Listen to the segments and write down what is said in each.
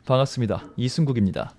반갑습니다. 이승국입니다.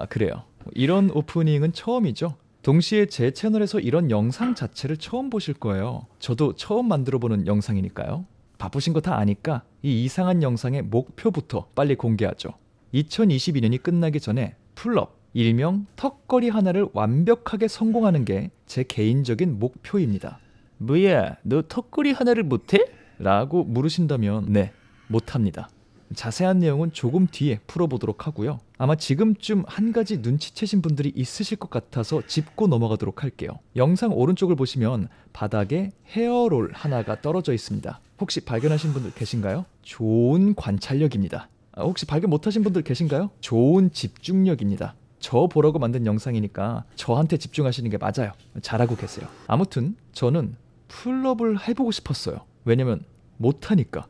그래요. 이런 오프닝은 처음이죠. 동시에 제 채널에서 이런 영상 자체를 처음 보실 거예요. 저도 처음 만들어보는 영상이니까요. 바쁘신 거 다 아니까 이 이상한 영상의 목표부터 빨리 공개하죠. 2022년이 끝나기 전에 풀업, 일명 턱걸이 하나를 완벽하게 성공하는 게 제 개인적인 목표입니다. 뭐야, 너 턱걸이 하나를 못해? 라고 물으신다면 네, 못합니다. 자세한 내용은 조금 뒤에 풀어보도록 하고요. 아마 지금쯤 한 가지 눈치채신 분들이 있으실 것 같아서 짚고 넘어가도록 할게요. 영상 오른쪽을 보시면 바닥에 헤어롤 하나가 떨어져 있습니다. 혹시 발견하신 분들 계신가요? 좋은 관찰력입니다. 혹시 발견 못하신 분들 계신가요? 좋은 집중력입니다. 저 보라고 만든 영상이니까 저한테 집중하시는 게 맞아요. 잘하고 계세요. 아무튼 저는 풀업을 해보고 싶었어요. 왜냐면 못하니까.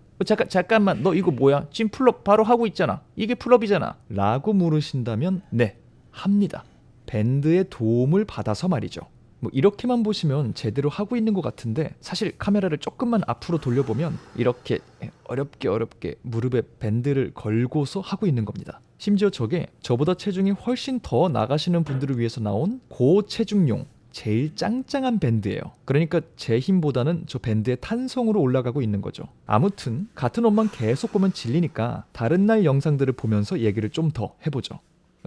잠깐만, 너 이거 뭐야? 지금 풀업 바로 하고 있잖아. 이게 풀업이잖아. 라고 물으신다면 네, 합니다. 밴드의 도움을 받아서 말이죠. 뭐 이렇게만 보시면 제대로 하고 있는 것 같은데 사실 카메라를 조금만 앞으로 돌려보면 이렇게 어렵게 무릎에 밴드를 걸고서 하고 있는 겁니다. 심지어 저게 저보다 체중이 훨씬 더 나가시는 분들을 위해서 나온 고체중용 제일 짱짱한 밴드예요. 그러니까 제 힘보다는 저 밴드의 탄성으로 올라가고 있는 거죠. 아무튼 같은 옷만 계속 보면 질리니까 다른 날 영상들을 보면서 얘기를 좀 더 해보죠.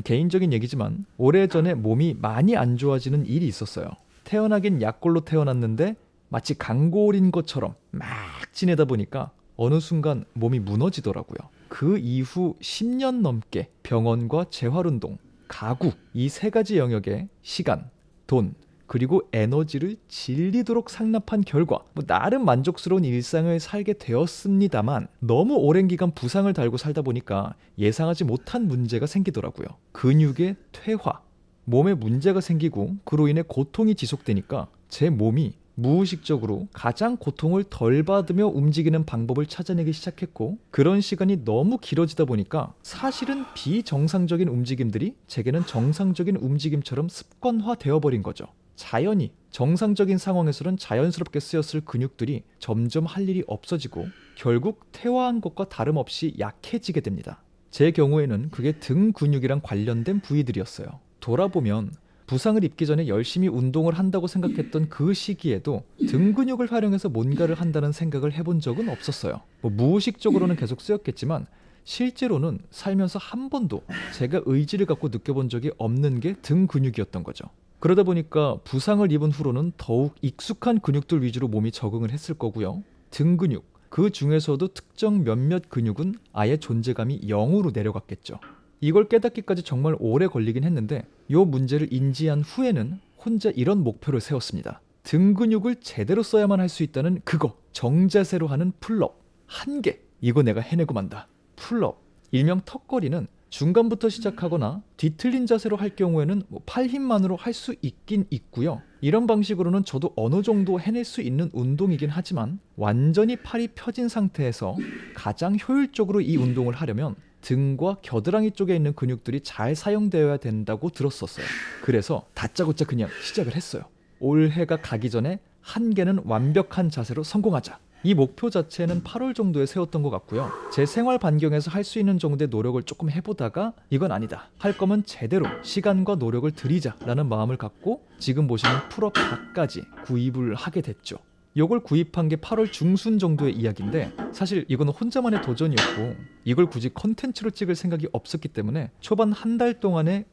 개인적인 얘기지만 오래전에 몸이 많이 안 좋아지는 일이 있었어요. 태어나긴 약골로 태어났는데 마치 강골인 것처럼 막 지내다 보니까 어느 순간 몸이 무너지더라고요. 그 이후 10년 넘게 병원과 재활운동, 가구 이 세 가지 영역에 시간, 돈, 그리고 에너지를 질리도록 상납한 결과 나름 만족스러운 일상을 살게 되었습니다만 너무 오랜 기간 부상을 달고 살다 보니까 예상하지 못한 문제가 생기더라고요. 근육의 퇴화, 몸에 문제가 생기고 그로 인해 고통이 지속되니까 제 몸이 무의식적으로 가장 고통을 덜 받으며 움직이는 방법을 찾아내기 시작했고 그런 시간이 너무 길어지다 보니까 사실은 비정상적인 움직임들이 제게는 정상적인 움직임처럼 습관화되어 버린 거죠. 자연히 정상적인 상황에서는 자연스럽게 쓰였을 근육들이 점점 할 일이 없어지고 결국 퇴화한 것과 다름없이 약해지게 됩니다. 제 경우에는 그게 등 근육이랑 관련된 부위들이었어요. 돌아보면 부상을 입기 전에 열심히 운동을 한다고 생각했던 그 시기에도 등 근육을 활용해서 뭔가를 한다는 생각을 해본 적은 없었어요. 무의식적으로는 계속 쓰였겠지만 실제로는 살면서 한 번도 제가 의지를 갖고 느껴본 적이 없는 게 등 근육이었던 거죠. 그러다 보니까 부상을 입은 후로는 더욱 익숙한 근육들 위주로 몸이 적응을 했을 거고요. 등 근육, 그 중에서도 특정 몇몇 근육은 아예 존재감이 0으로 내려갔겠죠. 이걸 깨닫기까지 정말 오래 걸리긴 했는데 이 문제를 인지한 후에는 혼자 이런 목표를 세웠습니다. 등 근육을 제대로 써야만 할 수 있다는 그거, 정자세로 하는 풀업 1개, 이거 내가 해내고 만다. 풀업, 일명 턱걸이는 중간부터 시작하거나 뒤틀린 자세로 할 경우에는 팔 힘만으로 할 수 있긴 있고요. 이런 방식으로는 저도 어느 정도 해낼 수 있는 운동이긴 하지만 완전히 팔이 펴진 상태에서 가장 효율적으로 이 운동을 하려면 등과 겨드랑이 쪽에 있는 근육들이 잘 사용되어야 된다고 들었었어요. 그래서 다짜고짜 그냥 시작을 했어요. 올해가 가기 전에 1개는 완벽한 자세로 성공하자. 이 목표 자체는 8월 정도에 세웠던 것 같고요. 제 생활 반경에서 할 수 있는 정도의 노력을 조금 해보다가 이건 아니다. 할 거면 제대로 시간과 노력을 들이자라는 마음을 갖고 지금 보시는 풀업 닭까지 구입을 하게 됐죠. 이걸 구입한 게 8월 중순 정도의 이야기인데 사실 이건 혼자만의 도전이었고 이걸 굳이 컨텐츠로 찍을 생각이 없었기 때문에 초반 한 달 동안의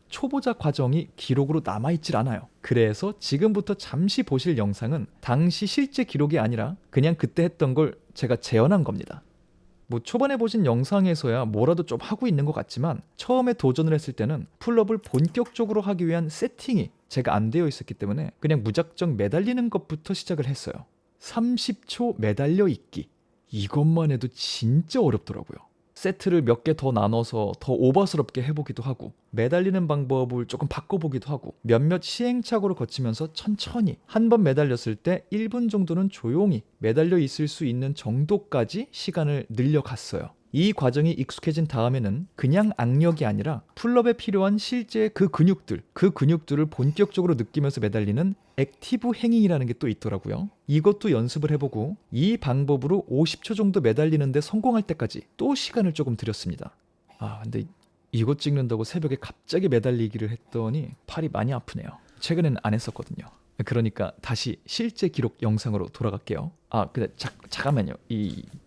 초보자 과정이 기록으로 남아있질 않아요. 그래서 지금부터 잠시 보실 영상은 당시 실제 기록이 아니라 그냥 그때 했던 걸 제가 재현한 겁니다. 초반에 보신 영상에서야 뭐라도 좀 하고 있는 것 같지만 처음에 도전을 했을 때는 풀업을 본격적으로 하기 위한 세팅이 제가 안 되어 있었기 때문에 그냥 무작정 매달리는 것부터 시작을 했어요. 30초 매달려 있기. 이것만 해도 진짜 어렵더라고요. 세트를 몇 개 더 나눠서 더 오버스럽게 해보기도 하고 매달리는 방법을 조금 바꿔보기도 하고 몇몇 시행착오를 거치면서 천천히 한 번 매달렸을 때 1분 정도는 조용히 매달려 있을 수 있는 정도까지 시간을 늘려갔어요. 이 과정이 익숙해진 다음에는 그냥 악력이 아니라 풀업에 필요한 실제 그 근육들을 본격적으로 느끼면서 매달리는 액티브 행잉이라는 게 또 있더라고요. 이것도 연습을 해보고 이 방법으로 50초 정도 매달리는데 성공할 때까지 또 시간을 조금 들였습니다. 근데 이거 찍는다고 새벽에 갑자기 매달리기를 했더니 팔이 많이 아프네요. 최근에는 안 했었거든요. 그러니까 다시 실제 기록 영상으로 돌아갈게요. 근데 잠깐만요.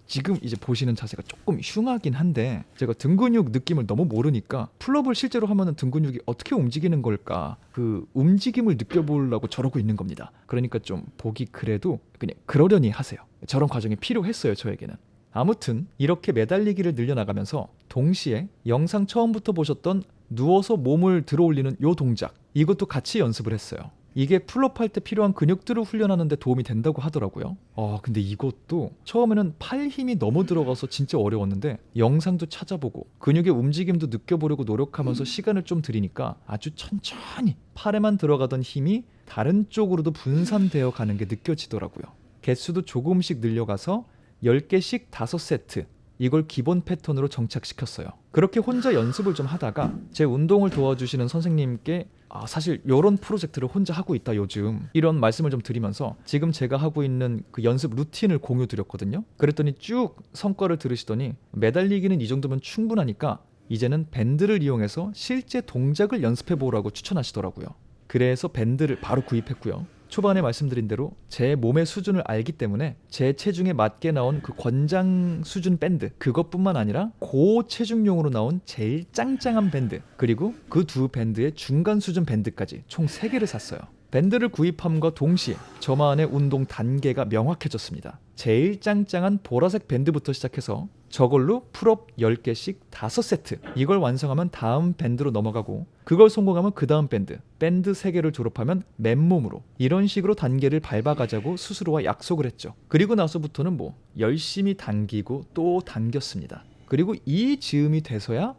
지금 이제 보시는 자세가 조금 흉하긴 한데 제가 등 근육 느낌을 너무 모르니까 풀업을 실제로 하면은 등 근육이 어떻게 움직이는 걸까 그 움직임을 느껴보려고 저러고 있는 겁니다. 그러니까 좀 보기 그래도 그냥 그러려니 하세요. 저런 과정이 필요했어요, 저에게는. 아무튼 이렇게 매달리기를 늘려나가면서 동시에 영상 처음부터 보셨던 누워서 몸을 들어 올리는 요 동작, 이것도 같이 연습을 했어요. 이게 풀업할 때 필요한 근육들을 훈련하는 데 도움이 된다고 하더라고요. 근데 이것도 처음에는 팔 힘이 너무 들어가서 진짜 어려웠는데 영상도 찾아보고 근육의 움직임도 느껴보려고 노력하면서 시간을 좀 들이니까 아주 천천히 팔에만 들어가던 힘이 다른 쪽으로도 분산되어 가는 게 느껴지더라고요. 개수도 조금씩 늘려가서 10개씩 5세트, 이걸 기본 패턴으로 정착시켰어요. 그렇게 혼자 연습을 좀 하다가 제 운동을 도와주시는 선생님께 사실 이런 프로젝트를 혼자 하고 있다 요즘, 이런 말씀을 좀 드리면서 지금 제가 하고 있는 그 연습 루틴을 공유 드렸거든요. 그랬더니 쭉 성과를 들으시더니 매달리기는 이 정도면 충분하니까 이제는 밴드를 이용해서 실제 동작을 연습해 보라고 추천하시더라고요. 그래서 밴드를 바로 구입했고요. 초반에 말씀드린 대로 제 몸의 수준을 알기 때문에 제 체중에 맞게 나온 그 권장 수준 밴드, 그것뿐만 아니라 고체중용으로 나온 제일 짱짱한 밴드, 그리고 그 두 밴드의 중간 수준 밴드까지 총 3개를 샀어요. 밴드를 구입함과 동시에 저만의 운동 단계가 명확해졌습니다. 제일 짱짱한 보라색 밴드부터 시작해서 저걸로 풀업 10개씩 5세트, 이걸 완성하면 다음 밴드로 넘어가고, 그걸 성공하면 그 다음 밴드 3개를 졸업하면 맨몸으로, 이런 식으로 단계를 밟아가자고 스스로와 약속을 했죠. 그리고 나서부터는 열심히 당기고 또 당겼습니다. 그리고 이 즈음이 돼서야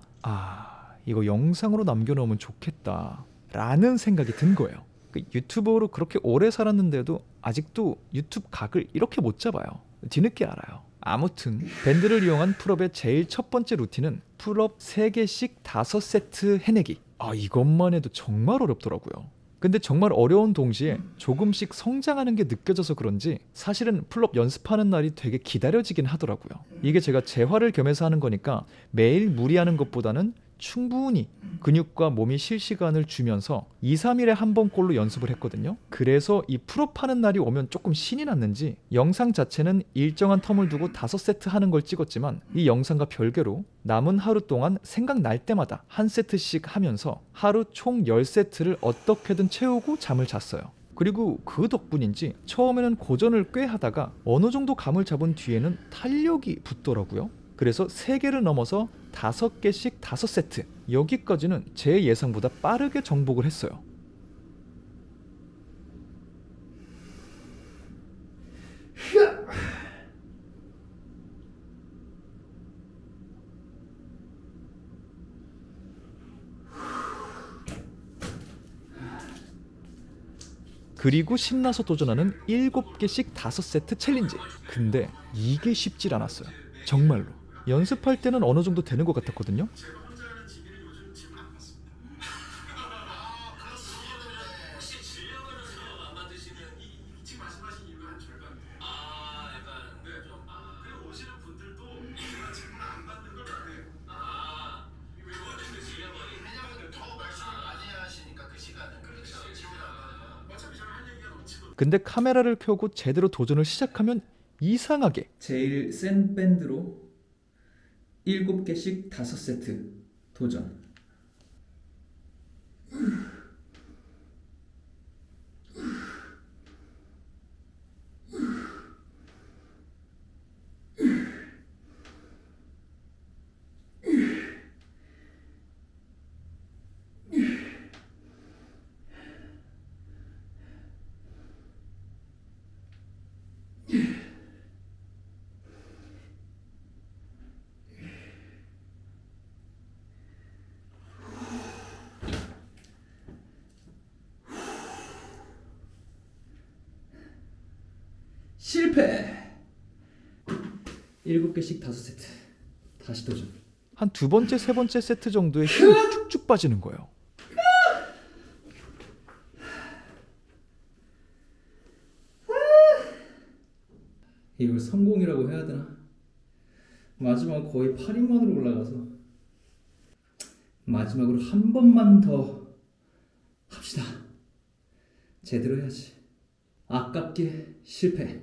이거 영상으로 남겨놓으면 좋겠다 라는 생각이 든 거예요. 유튜버로 그렇게 오래 살았는데도 아직도 유튜브 각을 이렇게 못 잡아요. 뒤늦게 알아요. 아무튼 밴드를 이용한 풀업의 제일 첫 번째 루틴은 풀업 3개씩 5세트 해내기. 이것만 해도 정말 어렵더라고요. 근데 정말 어려운 동시에 조금씩 성장하는 게 느껴져서 그런지 사실은 풀업 연습하는 날이 되게 기다려지긴 하더라고요. 이게 제가 재활을 겸해서 하는 거니까 매일 무리하는 것보다는 충분히 근육과 몸이 쉴 시간을 주면서 2, 3일에 한 번꼴로 연습을 했거든요. 그래서 이 풀업하는 날이 오면 조금 신이 났는지 영상 자체는 일정한 텀을 두고 5세트 하는 걸 찍었지만 이 영상과 별개로 남은 하루 동안 생각날 때마다 한 세트씩 하면서 하루 총 10세트를 어떻게든 채우고 잠을 잤어요. 그리고 그 덕분인지 처음에는 고전을 꽤 하다가 어느 정도 감을 잡은 뒤에는 탄력이 붙더라고요. 그래서 3개를 넘어서 5개씩 5세트, 여기까지는 제 예상보다 빠르게 정복을 했어요. 그리고 신나서 도전하는 7개씩 5세트 챌린지. 근데 이게 쉽질 않았어요. 정말로. 연습할 때는 어느 정도 되는 것 같았거든요. 근데 카메라를 켜고 제대로 도전을 시작하면 이상하게 제일 센 밴드로 7개씩 5세트 도전. 실패. 7개씩 5세트. 다시 도전. 한 2번째, 3번째 세트 정도에 힘이 쭉쭉 빠지는 거예요. 이걸 성공이라고 해야 되나? 마지막 거의 8인만으로 올라가서 마지막으로 한 번만 더 합시다. 제대로 해야지. 아깝게 실패.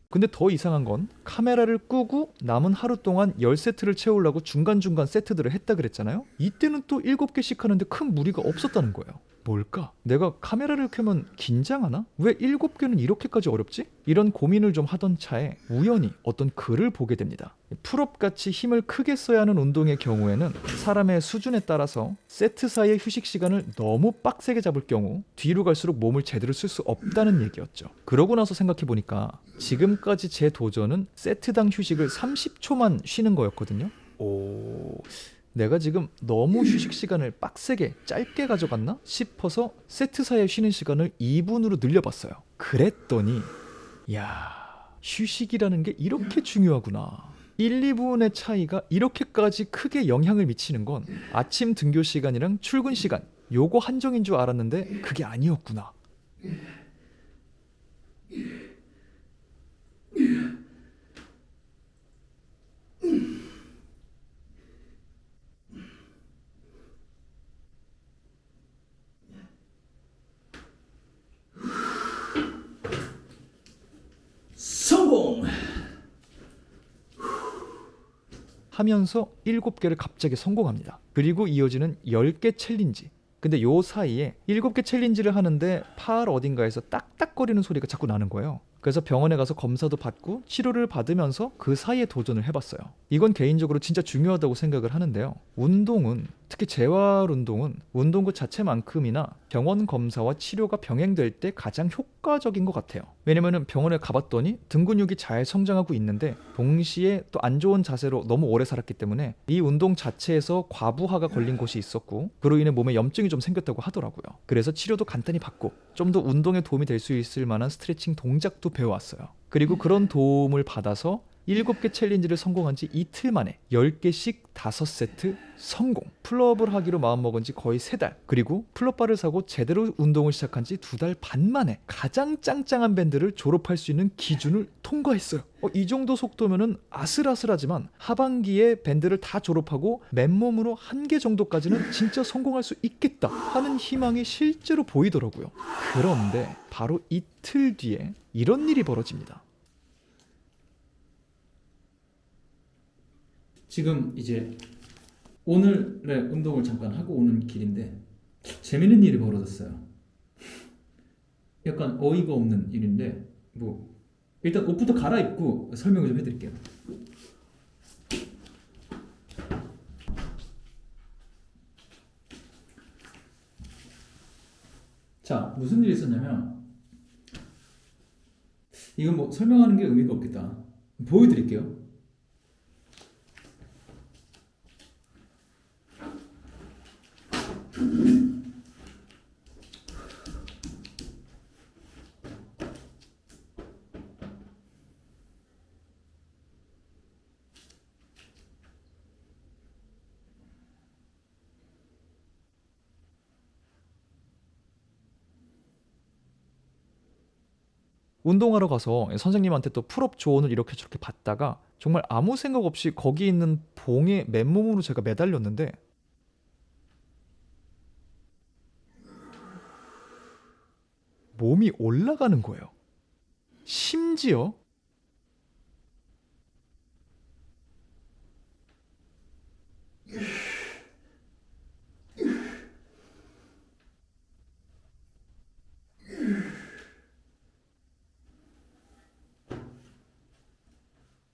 근데 더 이상한 건 카메라를 끄고 남은 하루 동안 10세트를 채우려고 중간중간 세트들을 했다 그랬잖아요. 이때는 또 7개씩 하는데 큰 무리가 없었다는 거예요. 뭘까? 내가 카메라를 켜면 긴장하나? 왜 7개는 이렇게까지 어렵지? 이런 고민을 좀 하던 차에 우연히 어떤 글을 보게 됩니다. 풀업같이 힘을 크게 써야 하는 운동의 경우에는 사람의 수준에 따라서 세트 사이의 휴식 시간을 너무 빡세게 잡을 경우 뒤로 갈수록 몸을 제대로 쓸 수 없다는 얘기였죠. 그러고 나서 생각해보니까 지금까지 제 도전은 세트당 휴식을 30초만 쉬는 거였거든요. 내가 지금 너무 휴식 시간을 빡세게 짧게 가져갔나 싶어서 세트 사이에 쉬는 시간을 2분으로 늘려봤어요. 그랬더니 야, 휴식이라는 게 이렇게 중요하구나. 1, 2분의 차이가 이렇게까지 크게 영향을 미치는 건 아침 등교 시간이랑 출근 시간 요거 한정인 줄 알았는데 그게 아니었구나. 성공! 하면서 7개를 갑자기 성공합니다. 그리고 이어지는 10개 챌린지. 근데 요 사이에 7개 챌린지를 하는데 팔 어딘가에서 딱딱거리는 소리가 자꾸 나는 거예요. 그래서 병원에 가서 검사도 받고 치료를 받으면서 그 사이에 도전을 해봤어요. 이건 개인적으로 진짜 중요하다고 생각을 하는데요. 운동은, 특히 재활 운동은 운동 그 자체만큼이나 병원 검사와 치료가 병행될 때 가장 효과적인 것 같아요. 왜냐면은 병원에 가봤더니 등 근육이 잘 성장하고 있는데 동시에 또 안 좋은 자세로 너무 오래 살았기 때문에 이 운동 자체에서 과부하가 걸린 곳이 있었고 그로 인해 몸에 염증이 좀 생겼다고 하더라고요. 그래서 치료도 간단히 받고 좀 더 운동에 도움이 될 수 있을 만한 스트레칭 동작도 배워왔어요. 그리고 그런 도움을 받아서 7개 챌린지를 성공한 지 이틀 만에 10개씩 5세트 성공. 풀업을 하기로 마음먹은 지 거의 3달. 그리고 풀업바를 사고 제대로 운동을 시작한 지 2달 반 만에 가장 짱짱한 밴드를 졸업할 수 있는 기준을 통과했어요. 이 정도 속도면은 아슬아슬하지만 하반기에 밴드를 다 졸업하고 맨몸으로 1개 정도까지는 진짜 성공할 수 있겠다 하는 희망이 실제로 보이더라고요. 그런데 바로 이틀 뒤에 이런 일이 벌어집니다. 지금 이제 오늘의 운동을 잠깐 하고 오는 길인데 재밌는 일이 벌어졌어요. 약간 어이가 없는 일인데 뭐 일단 옷부터 갈아입고 설명을 좀 해드릴게요. 자, 무슨 일이 있었냐면 이건 뭐 설명하는 게 의미가 없겠다. 보여드릴게요. 운동하러 가서 선생님한테 또 풀업 조언을 이렇게 저렇게 받다가 정말 아무 생각 없이 거기 있는 봉에 맨몸으로 제가 매달렸는데 몸이 올라가는 거예요. 심지어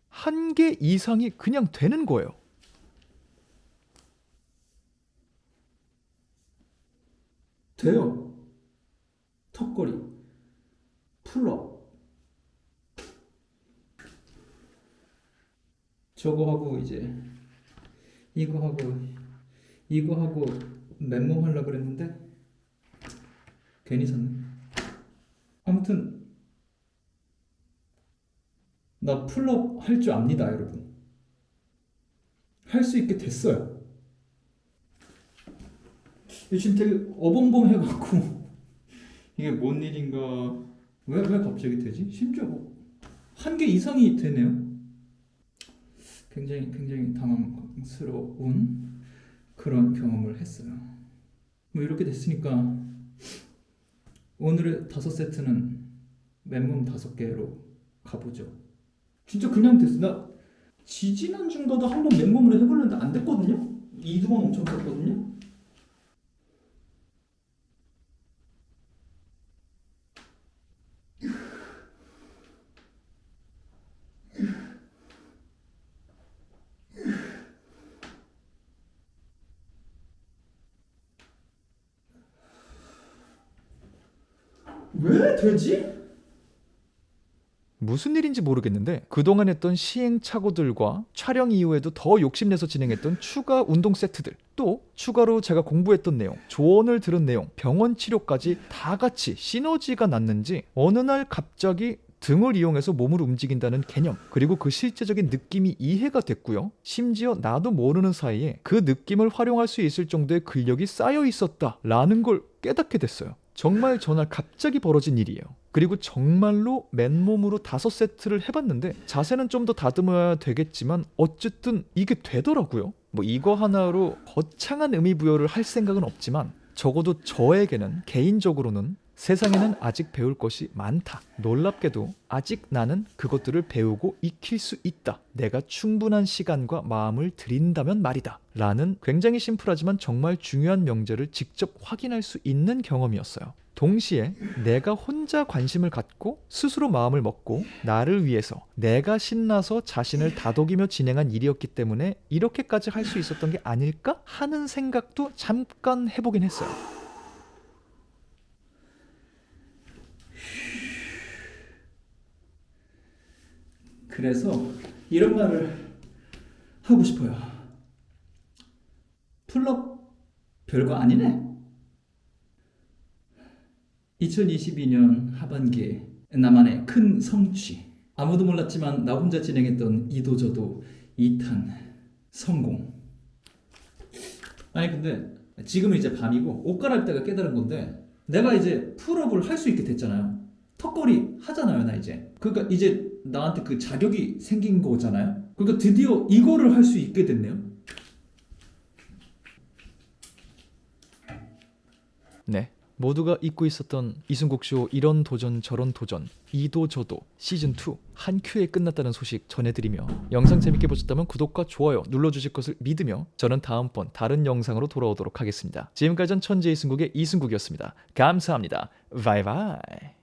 한 개 이상이 그냥 되는 거예요. 돼요. 턱걸이, 풀업. 저거 하고 이제 이거 하고 맨몸 하려고 그랬는데 괜히 샀네. 아무튼 나 풀업 할 줄 압니다, 여러분. 할 수 있게 됐어요. 지금 되게 어벙벙해갖고 이게 뭔 일인가. 왜 갑자기 되지? 심지어 한 개 이상이 되네요. 굉장히 당황스러운 그런 경험을 했어요. 뭐 이렇게 됐으니까 오늘의 5세트는 맨몸 5개로 가보죠. 진짜 그냥 됐어. 나 지지난주인가도 한번 맨몸으로 해보려는데 안 됐거든요. 이두번 엄청 컸거든요. 왜 되지? 무슨 일인지 모르겠는데 그동안 했던 시행착오들과 촬영 이후에도 더 욕심내서 진행했던 추가 운동 세트들, 또 추가로 제가 공부했던 내용, 조언을 들은 내용, 병원 치료까지 다 같이 시너지가 났는지 어느 날 갑자기 등을 이용해서 몸을 움직인다는 개념, 그리고 그 실제적인 느낌이 이해가 됐고요. 심지어 나도 모르는 사이에 그 느낌을 활용할 수 있을 정도의 근력이 쌓여 있었다라는 걸 깨닫게 됐어요. 정말 전날 갑자기 벌어진 일이에요. 그리고 정말로 맨몸으로 5세트를 해봤는데 자세는 좀 더 다듬어야 되겠지만 어쨌든 이게 되더라고요. 뭐 이거 하나로 거창한 의미 부여를 할 생각은 없지만 적어도 저에게는 개인적으로는 세상에는 아직 배울 것이 많다. 놀랍게도 아직 나는 그것들을 배우고 익힐 수 있다. 내가 충분한 시간과 마음을 들인다면 말이다. 라는 굉장히 심플하지만 정말 중요한 명제를 직접 확인할 수 있는 경험이었어요. 동시에 내가 혼자 관심을 갖고 스스로 마음을 먹고 나를 위해서 내가 신나서 자신을 다독이며 진행한 일이었기 때문에 이렇게까지 할 수 있었던 게 아닐까 하는 생각도 잠깐 해보긴 했어요. 그래서 이런 말을 하고 싶어요. 풀업 별거 아니네. 2022년 하반기에 나만의 큰 성취. 아무도 몰랐지만 나 혼자 진행했던 이도저도 2탄 성공. 아니 근데 지금은 이제 밤이고 옷 갈아입을 때가 깨달은 건데 내가 이제 풀업을 할 수 있게 됐잖아요. 턱걸이 하잖아요 나 이제. 그러니까 이제 나한테 그 자격이 생긴 거잖아요. 그러니까 드디어 이거를 할 수 있게 됐네요. 네, 모두가 잊고 있었던 이순국쇼 이런 도전 저런 도전 이도저도 시즌2 한 큐에 끝났다는 소식 전해드리며 영상 재밌게 보셨다면 구독과 좋아요 눌러주실 것을 믿으며 저는 다음번 다른 영상으로 돌아오도록 하겠습니다. 지금까지는 천재 이순국의 이순국이었습니다. 감사합니다. 바이바이.